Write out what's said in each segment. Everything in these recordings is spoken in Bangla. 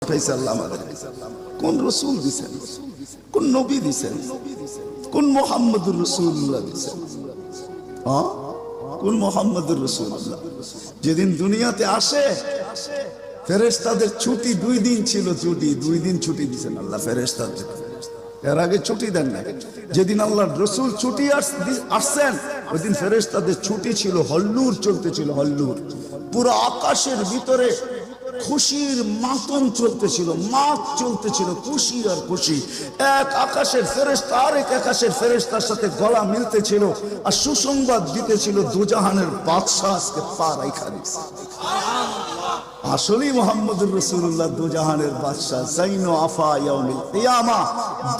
পাঠাইছে আল্লাহ আমাদের? কোন রসুল দিছেন? কোন নবী দিছেন? কোন মুহাম্মদুর রাসূলুল্লাহ দিছেন? কোন মুহাম্মদুর রাসূলুল্লাহ? যেদিন দুনিয়াতে আসে ফেরেশতাদের ছুটি 2 দিন ছিল, 2 দিন ছুটি দিছেন আল্লাহ ফেরেশতাদের। এর আগে ছুটি দেন না। যেদিন আল্লাহর রাসূল ছুটি আসছেন ওই দিন ফেরেশতাদের ছুটি ছিল, হল্লুর চলতেছিল, হল্লুর। পুরো আকাশের ভিতরে খুশির মাতম চলতেছিল, মাত চলতেছিল, খুশি আর খুশি। এক আকাশের ফেরেশতা আরেক আকাশের ফেরেশতার সাথে গলা মিলতেছিল আর সুসংবাদ দিতেছিল দুজাহানের বাদশা আজকে পা রাইখা দিছে। আসলেই মুহাম্মদুর রাসূলুল্লাহ দুজাহানের বাদশা, জাইনু আফা ইয়াউমিল কিয়ামা,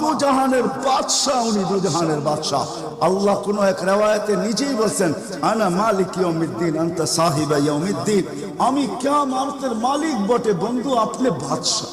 দুজাহানের বাদশা, উনি দুজাহানের বাদশা। আল্লাহ কোন এক riwayate নিজেই বলেন, আনা মালিক ইয়াউমিদ্দিন আনতা সাহিবা ইয়াউমিদ্দিন, আমি কিয়ামতের মালিক বটে বন্ধু, আপনি বাদশা।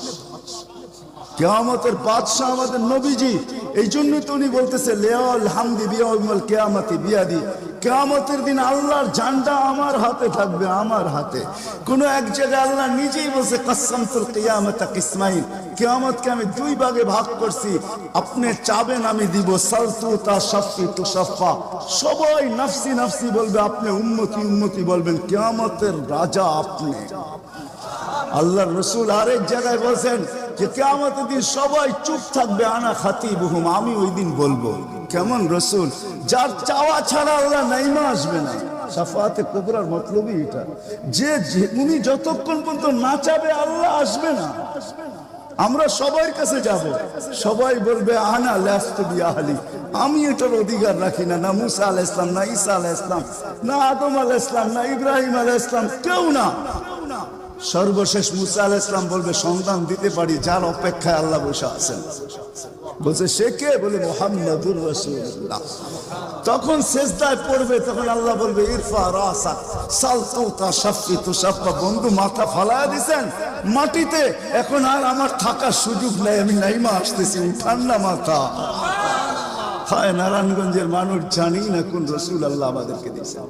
কিয়ামতের বাদশা আমাদের নবীজি। এই জন্যই তো উনি বলতেছে লিয়াল হামদি বিয়াউমিল কিয়ামতি বিয়াদি, কিয়ামতের দিন আল্লাহর ঝান্ডা আমার হাতে থাকবে, আমার হাতে। কোন এক জায়গায় আল্লাহ নিজেই বলছে কাসসামতুল কিয়ামাতা কিসমাইন, কিয়ামতকে আমি 2 ভাগে ভাগ করছি, আপনি চাবেন আমি দিব, সালতু তাশাফি তুশাফা, সবাই নফসি নফসি বলবে, আপনি উম্মতি উম্মতি বলবেন, কিয়ামতের রাজা আপনি। আল্লাহর রাসূল আরেক জায়গায় বলেন যে কিয়ামতের দিন সবাই চুপ থাকবে, আনা খাতিবুহুম, আমি ওই দিন বলবো। কেমন রাসূল, যার চাওয়া ছাড়া আল্লাহ নাইমা আসবে না। শাফাআতে কুবরার মতলবই এটা, যে উনি যতক্ষণ পর্যন্ত না চাবে আল্লাহ আসবে না। আমরা সবার কাছে যাব, সবাই বলবে আনা লাস্তু বিআহলি, আমি এটার অধিকার রাখি না। না মুসা আলাইহিস সালাম, না ঈসা আলাইহিস সালাম, না আদম আলাইহিস সালাম, না ইব্রাহিম আলাইহিস সালাম, কেউ না। সর্বশেষ মুসা আলাইহিস সালাম বলবে সন্তান দিতে পারি, যার অপেক্ষায় আল্লাহ বসে আছেন। বলছে সে কে? বলে মুহাম্মদুর রাসূলুল্লাহ। তখন সিজদায় পড়বে, তখন আল্লাহ বলবে ইরফা রাসাক সালতু তাশাফি তুশাফা, বন্ধু মাথা ফালায়া দিবেন মাটিতে, এখন আর আমার থাকার সুযোগ নাই, আমি নাইমা আসতেছি, উঠান না মাথা। হায় নারায়ণগঞ্জের মানুষ, জানি না কোন রাসূল আল্লাহ আমাদেরকে দিয়েছেন,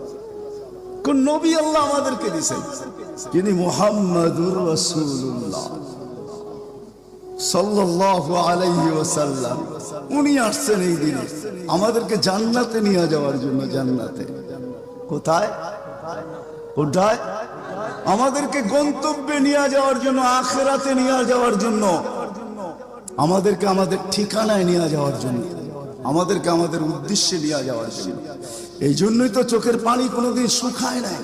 কোন নবী আল্লাহ আমাদেরকে দিয়েছেন, যিনি মুহাম্মদুর রাসূলুল্লাহ সাল্লাল্লাহু আলাইহি ওয়াসাল্লাম। উনি আসছেন এই দিনে আমাদেরকে জান্নাতে নিয়ে যাওয়ার জন্য। জান্নাতে কোথায়? কোথায়? আমাদেরকে গন্তব্যে নিয়ে যাওয়ার জন্য, আখিরাতে নিয়ে যাওয়ার জন্য, আমাদেরকে আমাদের ঠিকানায় নিয়ে যাওয়ার জন্য, আমাদেরকে আমাদের উদ্দেশ্যে নিয়ে যাওয়ার জন্য। এই জন্যই তো চোখের পানি কোনোদিন শুকায় নাই।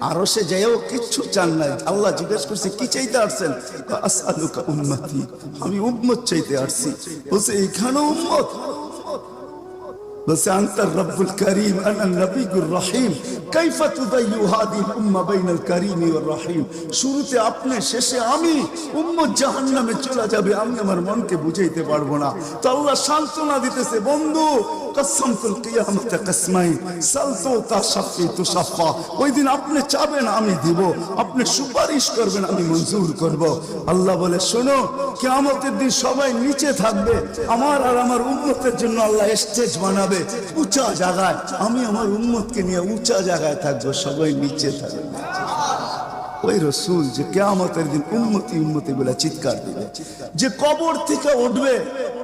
আরো সে যাইও কিচ্ছু চান নাই। আল্লাহ জিজ্ঞেস করছে কি চাইতে আসছেন? আসআলুকা উম্মতি, আমি উম্মত চাইতে আসছি। বলছে এইখানে উম্মত? বলছে আনতার রব্বুল করিম আনা নবিয়ুর রহিম, কাইফা তুদাইয়ু হাদিল উম্মাহ বাইনাল করিম ওয়ার রহিম। শুরুতে আপনি, শেষে আমি, উম্মত জাহান্নামে চলে যাবে, আমি আমার মনকে বুঝাইতে পারবো না। তো আল্লাহ সান্ত্বনা দিতেছে, বন্ধু কাসসামতুল কিয়ামাতা কাসমাইন সালতু তাশাফি তুশাফা, ওই দিন আপনি চাবেন আমি দিব, আপনি সুপারিশ করবেন আমি মঞ্জুর করব। আল্লাহ বলে শোনো, কিয়ামতের দিন সবাই নিচে থাকবে, আমার আর আমার উম্মতের জন্য আল্লাহ স্টেজ বানাবে উঁচা জায়গায়, আমি আমার উম্মতকে নিয়ে উঁচা জায়গায় থাকবো, সবাই নিচে থাকবে। ওই রাসূল যে কিয়ামতের দিন উম্মতি উম্মতি বলে চিৎকার দিবে, যে কবর থেকে উঠবে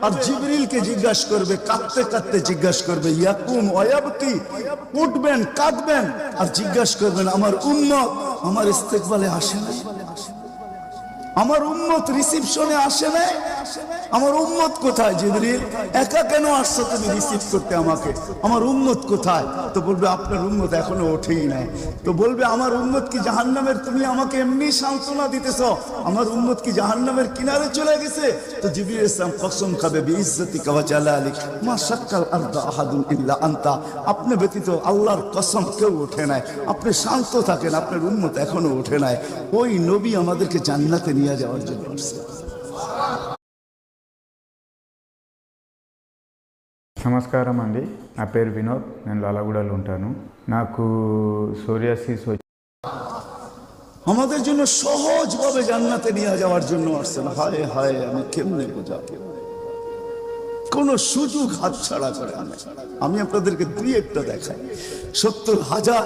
আর জিবরিলকে জিজ্ঞাসা করবে, কাঁদতে কাঁদতে জিজ্ঞাসা করবে ইয়াকুম ওয়ায়াবকি, উঠবেন কাঁদবেন আর জিজ্ঞাসা করবেন আমার উম্মত আমার ইস্তেকবালে আসে না, আমার উম্মত রিসিপশনে আসে না, আমার উম্মত কোথায়? জিবরিল একা কেন আসছো তুমি রিসিভ করতে আমাকে? আমার উম্মত কোথায়? তো বলবে আপনার উম্মত এখনো ওঠেই নাই। তো বলবে আমার উম্মত কি জাহান্নামের? তুমি আমাকে এমনি সান্ত্বনা দিতেছ, আমার উম্মত কি জাহান্নামের কিনারে চলে গেছে? তো জিবরিল ইসলাম কসম খাবে বিইজ্জতিকা ওয়া জালালিক মা শাক্কাল আরদা আহাদুন ইল্লা আনতা, আপনি ব্যতীত আল্লাহর কসম কেউ ওঠে নাই, আপনি শান্ত থাকেন, আপনার উম্মত এখনো ওঠে নাই। ওই নবী আমাদেরকে জান্নাতে নিয়ে যাওয়ার জন্য আসছে। నమస్కారం అండి, నా పేరు వినోద్, నేను లాలగూడలో ఉంటాను. నాకు సోరియాసిస్ আমাদের জন্য সহজভাবে জান্নাতে নিয়ে যাওয়ার জন্য আসছেন। হায় হায়, আমি কেমনে বোঝাবো? কোনো সুযোগ হাতছাড়া করে না। আমি আপনাদেরকে দুই একটা দেখাই। 70,000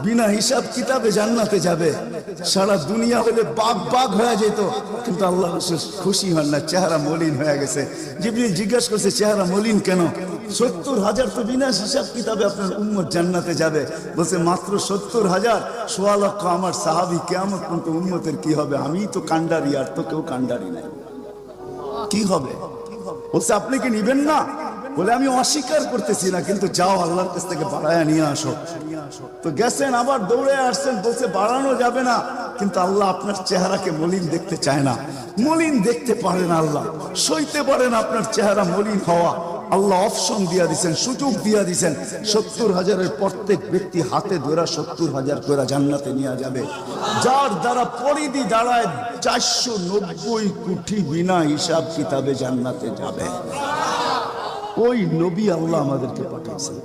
বিনা হিসাব কিতাবে জান্নাতে যাবে। সারা দুনিয়া হলে বাগ বাগ হয়ে যেত, কিন্তু আল্লাহ রাসূল খুশি হন না, চেহারা মলিন হয়ে গেছে। জিবরিল জিজ্ঞাসা করছে, চেহারা মলিন কেন? 70,000 তো বিনা হিসাব কিতাবে আপনার উম্মত জান্নাতে যাবে। বলছে মাত্র 70,000, 1.25 লক্ষ আমার সাহাবী, কিয়ামত পর্যন্ত উম্মতের কি হবে? আমিই তো কান্ডারি, আর তো কেউ কান্ডারি নাই, কি হবে? বলছে আপনি কি নিবেন না? বলে আমি অস্বীকার করতেছি না, কিন্তু যাও আল্লাহর কাছ থেকে বাড়ায়া নিয়ে আসো। তো গেছেন, আবার দৌড়ে আসছেন, বলছে বাড়ানো যাবে না, কিন্তু আল্লাহ আপনার চেহারাকে মলিন দেখতে চায় না। মলিন দেখতে পারেন আল্লাহ, সইতে পারেন আপনার চেহারা মলিন হওয়া। আল্লাহ অপশন দিয়া দিছেন, সুযোগ দিয়া দিছেন। 70,000-এর প্রত্যেক ব্যক্তি হাতে ধরা 70,000 করে জান্নাতে নিয়ে যাবে। যার দ্বারা পরিধি দাঁড়ায় 490 কোটি বিনা হিসাব কিতাবে জান্নাতে যাবে। ওই নবী আল্লাহ আমাদেরকে পাঠিয়েছেন,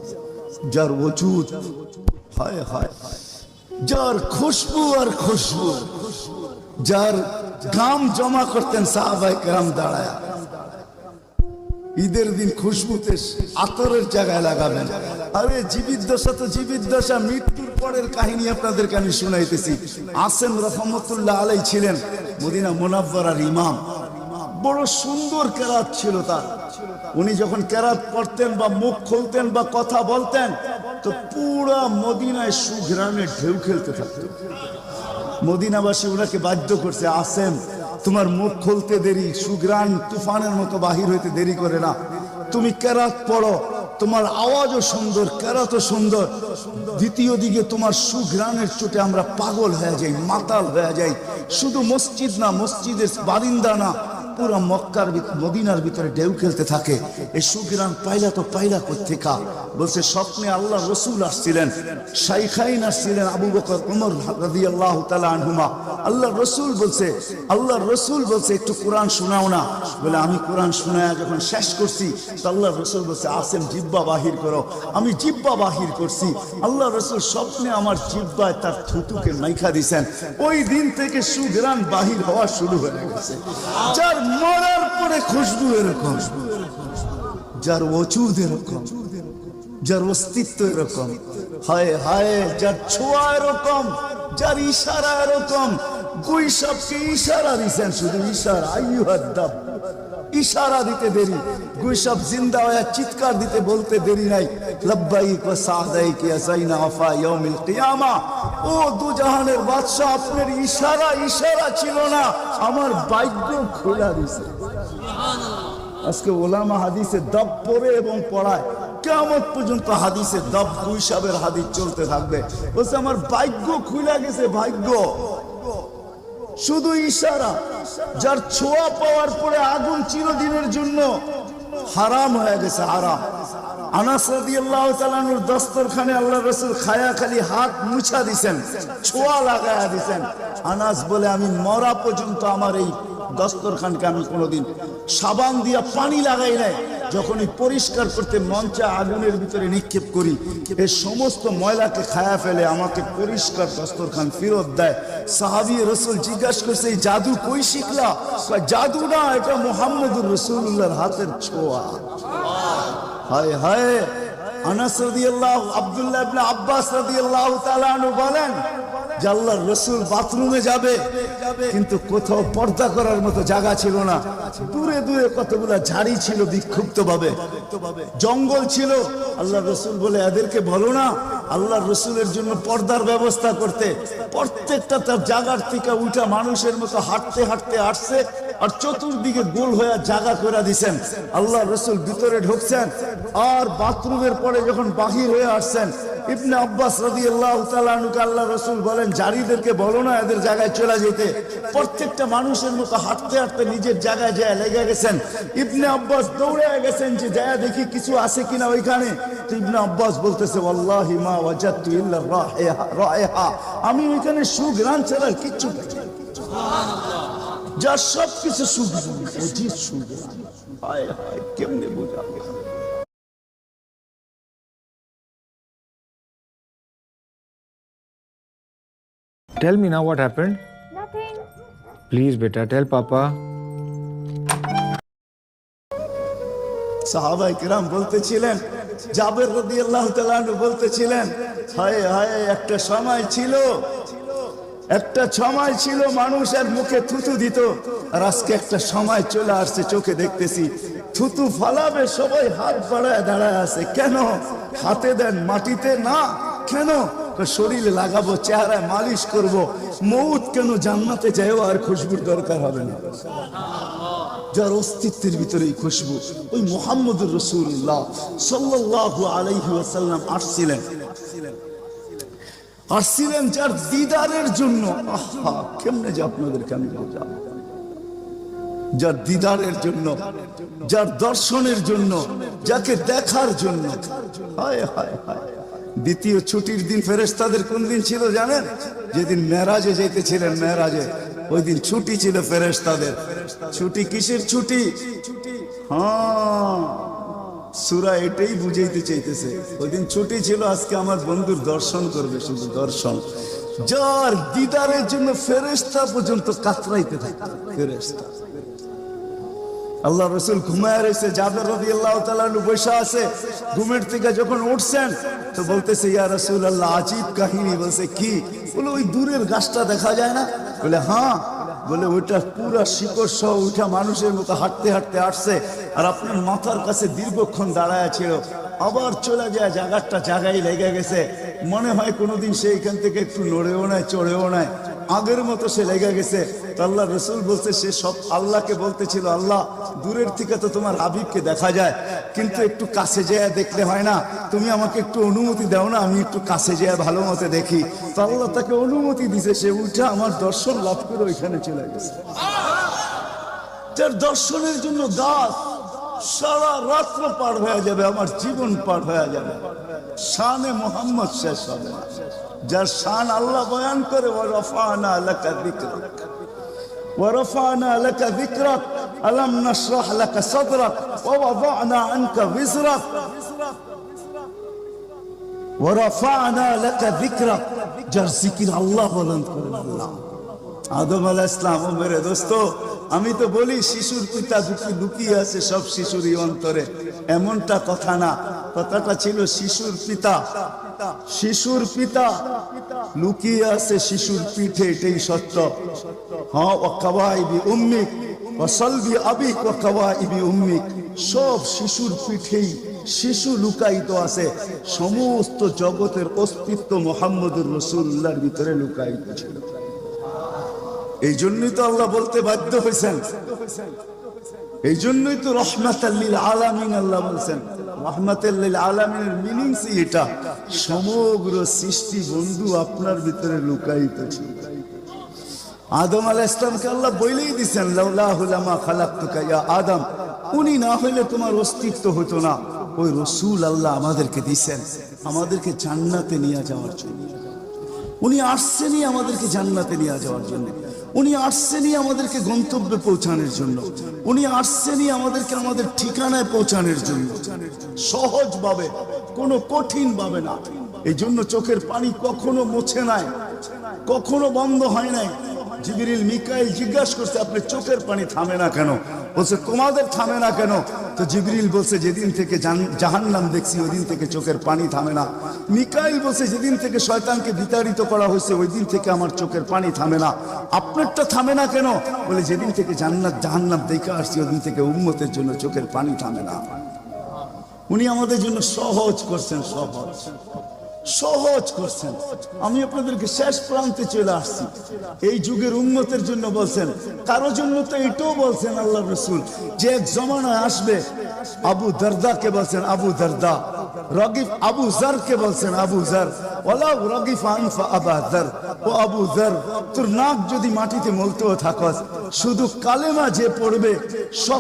যার ওজুদ হায় হায়, যার খুশবু আর খুশবু, যার গাম জমা করতেন সাহাবায়ে কেরাম দাঁড়ায়। ঈদের দিন খুশবুতে আতরের জায়গায় লাগাবেন। আরে জীবিত দশা তো জীবিত দশা, মৃত্যুর পরের কাহিনী আপনাদেরকে আমি শুনাইতেছি। আসেম রহমতুল্লাহ আলাই ছিলেন মদিনা মুনাওয়ারার ইমাম। বড় সুন্দর কেরাত ছিল তার। উনি যখন কেরাত পড়তেন বা মুখ খুলতেন বা কথা বলতেন, তো পুরা মদিনায় সুঘ্রাণে ঢেউ খেলতে থাকত। মদিনাবাসী ওনাকে বাধ্য করছে, আসেন তোমার মুখ খুলতে দেরি, সুঘ্রাণ তুফানের মতো বাহির হইতে দেরি করে না, তুমি কেরাত পড়ো, তোমার আওয়াজও সুন্দর, কেরাতও সুন্দর। দ্বিতীয় দিকে তোমার সুঘ্রাণের চোটে আমরা পাগল হয়ে যাই, মাতাল হয়ে যাই। শুধু মসজিদ না, মসজিদের বারিন্দা না, পুরা মক্কার মদিনার ভিতরে ঢেউ খেলতে থাকে। এই সুঘ্রাণ পাইলা তো পাইলা কোত্থেকা? বলছে স্বপ্নে আল্লাহ রসুল আসছিলেন, শাইখাইন আসছিলেন, আবু বকর ওমর রাদিয়াল্লাহু তাআলা আনহুমা। আল্লাহ রসুল বলছে একটু কোরআন শোনাও না। বলে আমি কোরআন শোনায়া যখন শেষ করছি, তো আল্লাহ রসুল বলছে আসেম জিব্বা বাহির করো। আমি জিব্বা বাহির করছি, আল্লাহ রসুল স্বপ্নে আমার জিব্বায় তার থুতুকে মাইখা দিছেন। ওই দিন থেকে সুঘ্রাণ বাহির হওয়া শুরু হয়ে গেছে। যার মরার পরে খুশবু এরকম, যার ওজুদ এরকম, যার অস্তিত্ব এরকম, হায় হায়, যার ছোঁয়া এরকম, যার ইশারা এরকম। গুইসাবকে ইশারা দিছেন, শুধু ইশারা, আইয়ুহাদ্দাব, ইশারা দিতে দেরি। গুইসাব জিন্দা হয়ে চিৎকার দিতে বলতে দেরি নাই, লব্বাইক ওয়া সাদাইক ইয়া যাইনা ওয়াফা ইয়াউমিল কিয়ামা। ও দুজাহানের বাদশা, আপনার ইশারা ছিল না, আমার ভাগ্য খোলা দিছে। আজকে ওলামা হাদিসে দব পড়ে এবং পড়ায়, কিয়ামত পর্যন্ত হাদিসে দব, গুইসাবের হাদিস চলতে থাকবে। বলছে আমার ভাগ্য খুলে গেছে, ভাগ্য। শুধু ইশারা, যার ছোঁয়া পাওয়ার পরে আগুন চিরদিনের জন্য হারাম হয়ে গেছে, হারাম। আনাস রাদিয়াল্লাহু তাআলা আনহুর দস্তরখানে আল্লাহ রাসূল খায়া খালি হাত মুছা দিছেন, ছোঁয়া লাগায়া দিছেন। আনাস বলে আমি মরা পর্যন্ত আমার এই দস্তরখানকে আমি কোনোদিন সাবান দিয়া পানি লাগাই নাই। যখনই পরিষ্কার করতে মঞ্চে আগুনের ভিতরে নিক্ষেপ করি, এই সমস্ত ময়লাকে খায়া ফেলে আমাকে পরিষ্কার দস্তরখান ফেরত দেয়। সাহাবী রাসূল জিজ্ঞাসা করছে, এই জাদু কই শিখলা? জাদু না, এটা মুহাম্মদুর রাসূলুল্লাহর হাতের ছোঁয়া। হায় হায়। আনাস রাদিয়াল্লাহু, আব্দুল্লাহ ইবনে আব্বাস রাদিয়াল্লাহু তাআলা আনহু বলেন যে আল্লাহর রাসূল বাথরুমে যাবে, কিন্তু কোথাও পর্দা করার মতো জায়গা ছিল না। দূরে দূরে কতগুলা ঝাড়ি ছিল, বিক্ষুব্ধ ভাবে জঙ্গল ছিল। আল্লাহর রাসূল বলে এদেরকে বলো না আল্লাহর রাসূলের জন্য পর্দার ব্যবস্থা করতে। প্রত্যেকটা তার জায়গার থেকে উঠা মানুষের মতো হাঁটতে হাঁটতে আসছে, আর চতুর্দিকে গোল হয়ে জায়গা করে দিছেন। আল্লাহ রাসূল ভিতরে ঢুকছেন, আর বাথরুমের পরে যখন বাহির হয়ে আসছেন, ইবনে আব্বাস রাদিয়াল্লাহু তাআলা আনহুকে আল্লাহ রাসূল বলেন, জারিদেরকে বলো না এদের জায়গায় চলে যেতে। প্রত্যেকটা মানুষের মতো হাঁটতে হাঁটতে নিজের জায়গায় যায় লেগে গেছেন। ইবনে আব্বাস দৌড়ে গেছেন যে যায় দেখি কিছু আছে কিনা ওইখানে। তো ইবনে আব্বাস বলতেছে, ওয়াল্লাহি মা ওয়াজাদতু ইল্লা রাইহা, আমি ওইখানে সুঘ্রাণ ছাড়া কিচ্ছু পাইনি। সুবহানাল্লাহ, যার সব কিছু সুঘ্রাণ, অজিত সুঘ্রাণ। হায় হায়, কেমনে বোঝাবে? Tell me now what happened. Nothing. Please, beta, tell Papa. সাহাবায়ে কেরাম বলতেছিলেন, জাবের রাদিয়াল্লাহু তাআলা আনহু বলতেছিলেন, হায় হায় একটা সময় ছিল মানুষের মুখে থুতু দিত, আর আজকে একটা সময় চলে আসছে চোখে দেখতেছি থুতু ফালাবে সবাই হাত বাড়ায় দাঁড়ায় আছে। কেন? হাতে দেন মাটিতে না, কেন? শরীরে লাগাবো, চেহারায় মালিশ করব। মৌত কেন? জান্নাতে যাইও আর খুশবুর দরকার হবে না। যার অস্তিত্বের ভিতরে এই খুশবু, ওই মুহাম্মদুর রাসূলুল্লাহ সাল্লাল্লাহু আলাইহি ওয়াসাল্লাম আসছিলেন যার দিদারের জন্য। আহা, কেমনে যে আপনাদেরকে আমি বললাম, যার দিদারের জন্য, যার দর্শনের জন্য, যাকে দেখার জন্য। হায় হায় হায়। দ্বিতীয় ছুটির দিন ফেরেশতাদের কোন দিন ছিল জানেন? যেদিন মেরাজে যেতেছিলেন, মেরাজে ওই দিন ছুটি ছিল ফেরেশতাদের। ছুটি কিসের ছুটি? হ্যাঁ, সূরা এটাই বুঝাইতে চাইতেছে। ওই দিন ছুটি ছিল, আজকে আমার বন্ধুর দর্শন করবে, শুধু দর্শন। যার দিদারের জন্য ফেরেশতা পর্যন্ত কাতরাইতে থাকে। ফেরেশতা, আল্লাহ রাসূল ঘুমায় রয়েছে, জাবের রাদিয়াল্লাহু তাআলা আনহু বসে আছে। ঘুমের থেকে যখন উঠছেন তো বলতেছে, ইয়া রাসূলুল্লাহ, আজীব কাহিনী। বলছে কি? বলে ওই দূরের গাছটা দেখা যায় না? বলে হ্যাঁ। বলে ওইটা পুরা শিকড় সহ উঠা মানুষের মতো হাঁটতে হাঁটতে আসছে, আর আপনার মাথার কাছে দীর্ঘক্ষণ দাঁড়ায় ছিল, আবার চলে যায়, জায়গায় লেগে গেছে। মনে হয় কোনোদিন সে এখান থেকে একটু নড়েও নাই, চড়েও নাই, আগের মতো সে লেগে গেছে। তো আল্লাহ রাসূল বলছে, সে সব আল্লাহকে বলতেছিল, আল্লাহ দূরের থেকে তো তোমার হাবিবকে দেখা যায়, কিন্তু একটু কাছে যেয়ে দেখলে হয় না? তুমি আমাকে একটু অনুমতি দাও না, আমি একটু কাছে যেয়ে ভালো মতো দেখি। তো আল্লাহ তাকে অনুমতি দিছে, সে উঠে আমার দর্শন লাভ করে ওইখানে চলে গেছে। যার দর্শনের জন্য গাছ সারা রাত্র পার হয়ে যাবে, আমার জীবন পার হয়ে যাবে, শানে মুহাম্মদ শেষ হবে না। যার শান আল্লাহ বয়ান করে, ওয়ারাফানা লাকা যিকরাক, ওয়ারাফানা লাকা যিকরাক, আলাম নাশরাহ লাকা সাদরাক, ওয়া ওয়াদানা আনকা বিজরাক, ওয়ারাফানা লাকা যিকরাক। যার জিকির আল্লাহ বলেন করেন আল্লাহ। আদম আলাইহিস সালাম, ও মেরে দোস্ত, আমি তো বলি শিশুর পিতা লুকিয়ে আছে সব শিশুরই অন্তরে, এমনটা কথা না। কথাটা ছিল শিশুর পিতা, শিশুর পিতা লুকিয়ে আছে শিশুর পিঠে, এটাই সত্য। হ্যাঁ, ওয়া কাওয়াইবি উম্মিক ওয়া সালবি আবিক ওয়া কাওয়াইবি উম্মিক। সব শিশুর পিঠেই শিশু লুকায়িত আছে। সমস্ত জগতের অস্তিত্ব মুহাম্মদুর রাসূলুল্লাহর ভিতরে লুকায়িত ছিল। এই জন্যই তো আল্লাহ বলতে বাধ্য হয়েছেন, এই জন্যই তো রহমাতাল লিল আলামিন আল্লাহ বলছেন। রহমাতাল লিল আলামিনের মিনিংস এটা, সমগ্র সৃষ্টি বন্ধু আপনার ভিতরে লুকায়িত ছিল। আদম আলাইহিস সালামকে আল্লাহ বলেই দিয়েছেন, লাউলাহু লামা খালাকতুকা ইয়া আদম, উনি না হইলে তোমার অস্তিত্ব হতো না। ওই রাসূল আল্লাহ আমাদেরকে দিয়েছেন আমাদেরকে জান্নাতে নিয়ে যাওয়ার জন্য। উনি আসছেনই আমাদেরকে জান্নাতে নিয়ে যাওয়ার জন্য, উনি আসছেনই আমাদেরকে গন্তব্যে পৌঁছানোর জন্য, উনি আসছেনই আমাদেরকে আমাদের ঠিকানায় পৌঁছানোর জন্য, সহজভাবে, কোনো কঠিন ভাবে না। এই জন্য চোখের পানি কখনো মুছে নাই, কখনো বন্ধ হয় নাই। জিবরিল মিকাইল জিজ্ঞাসা করছে, আপনি চোখের পানি থামে না কেন? বলছে তোমাদের থামে না কেন? তো জিবরিল বলছে, যেদিন থেকে জাহান্নাম দেখছি ওই দিন থেকে চোখের পানি থামে না। মিকাইল বলছে, যেদিন থেকে শয়তানকে বিতাড়িত করা হয়েছে ওই দিন থেকে আমার চোখের পানি থামে না। আপনারটা থামে না কেন? বলে, যেদিন থেকে জান্নাত জাহান্নাম দেখে আসছি ওই দিন থেকে উম্মতের জন্য চোখের পানি থামে না। উনি আমাদের জন্য সহজ করছেন, সহজ করছেন। আমি আপনাদেরকে শেষ প্রান্তে চলে আসছি। এই যুগের উম্মতের জন্য বলছেন, কারো জন্য তো এটাও বলছেন আল্লাহ রাসূল, যে এক জমানায় আসবে। আবু দারদাকে বলছেন আবু দারদা, রাগিব আবু জারকে বলছেন আবু জার, ওয়ালা রাগিফ আনফা আবা জার। ও আবু জার, তোর নাক যদি মাটিতে মলতেও থাকস, শুধু কালেমা যে পড়বে সব